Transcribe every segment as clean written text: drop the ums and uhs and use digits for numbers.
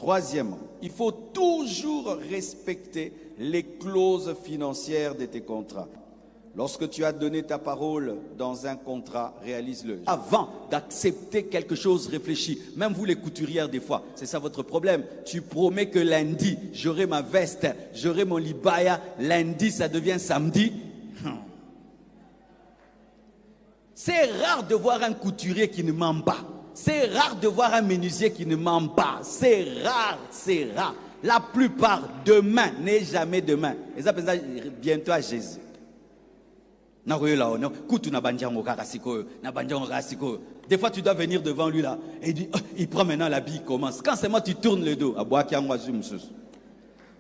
Troisièmement, il faut toujours respecter les clauses financières de tes contrats. Lorsque tu as donné ta parole dans un contrat, réalise-le. Avant d'accepter quelque chose, réfléchis. Même vous les couturières des fois, c'est ça votre problème. Tu promets que lundi, j'aurai ma veste, j'aurai mon libaya. Lundi, ça devient samedi. C'est rare de voir un couturier qui ne ment pas. C'est rare de voir un menuisier qui ne ment pas. C'est rare, c'est rare. La plupart, demain n'est jamais demain. Et ça, bientôt à Jésus. Des fois, tu dois venir devant lui là. Et il dit, oh, il prend maintenant l'habit, il commence. Quand c'est moi, tu tournes le dos.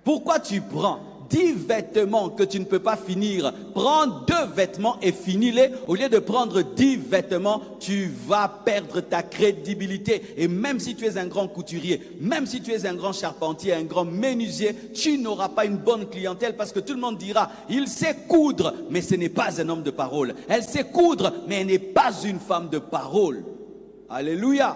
Pourquoi tu prends 10 vêtements que tu ne peux pas finir? Prends 2 vêtements et finis-les. Au lieu de prendre 10 vêtements, tu vas perdre ta crédibilité. Et même si tu es un grand couturier, même si tu es un grand charpentier, un grand menuisier, tu n'auras pas une bonne clientèle parce que tout le monde dira, il sait coudre, mais ce n'est pas un homme de parole. Elle sait coudre, mais elle n'est pas une femme de parole. Alléluia.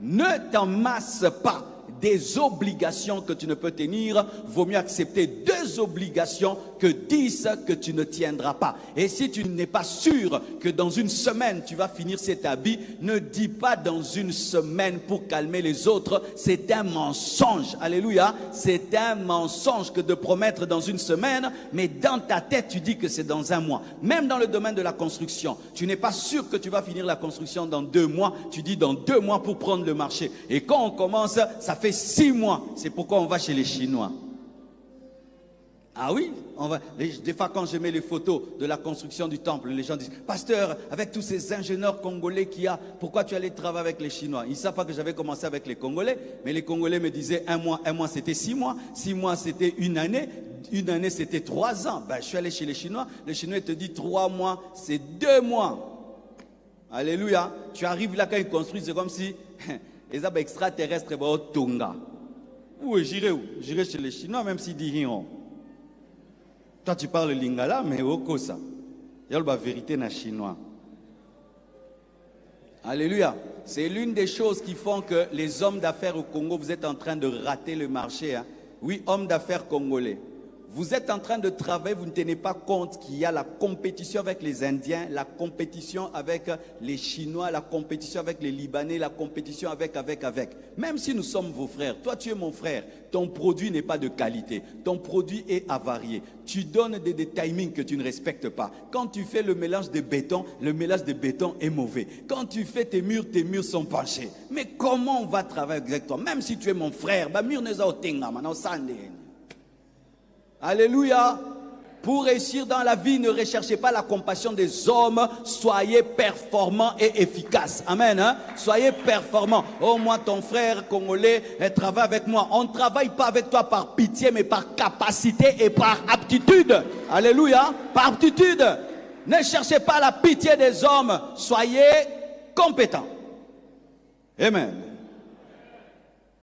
Ne t'en masse pas des obligations que tu ne peux tenir. Vaut mieux accepter 2 obligations que 10 que tu ne tiendras pas. Et si tu n'es pas sûr que dans une semaine tu vas finir cet habit, ne dis pas dans une semaine pour calmer les autres. C'est un mensonge. Alléluia. C'est un mensonge que de promettre dans une semaine, mais dans ta tête tu dis que c'est dans un mois. Même dans le domaine de la construction, tu n'es pas sûr que tu vas finir la construction dans 2 mois. Tu dis dans 2 mois pour prendre le marché. Et quand on commence, ça fait 6 mois. C'est pourquoi on va chez les Chinois. Ah oui, des fois quand je mets les photos de la construction du temple, les gens disent, pasteur, avec tous ces ingénieurs congolais qu'il y a, pourquoi tu allais travailler avec les Chinois? Ils ne savent pas que j'avais commencé avec les Congolais, mais les Congolais me disaient 1 mois c'était 6 mois, 6 mois c'était 1 année, 1 année c'était 3 ans. Ben, je suis allé chez les Chinois, le Chinois te dit 3 mois, c'est 2 mois. Alléluia. Tu arrives là quand ils construisent, c'est comme si les arbres extraterrestres vont au Tonga. Où j'irai où? J'irai chez les Chinois, même s'ils disent rien. Toi, tu parles lingala, mais au Kosa. Il y a la vérité na chinois. Alléluia. C'est l'une des choses qui font que les hommes d'affaires au Congo, vous êtes en train de rater le marché. Hein. Oui, hommes d'affaires congolais. Vous êtes en train de travailler, vous ne tenez pas compte qu'il y a la compétition avec les Indiens, la compétition avec les Chinois, la compétition avec les Libanais, la compétition avec. Même si nous sommes vos frères, toi tu es mon frère, ton produit n'est pas de qualité, ton produit est avarié. Tu donnes des timings que tu ne respectes pas. Quand tu fais le mélange de béton, le mélange de béton est mauvais. Quand tu fais tes murs sont penchés. Mais comment on va travailler exactement? Même si tu es mon frère, mur n'est pas tenga, maintenant sande. Alléluia. Pour réussir dans la vie, ne recherchez pas la compassion des hommes. Soyez performants et efficaces. Amen. Hein? Soyez performants. Oh, moi, ton frère congolais, travaille avec moi. On ne travaille pas avec toi par pitié, mais par capacité et par aptitude. Alléluia. Par aptitude. Ne cherchez pas la pitié des hommes. Soyez compétents. Amen.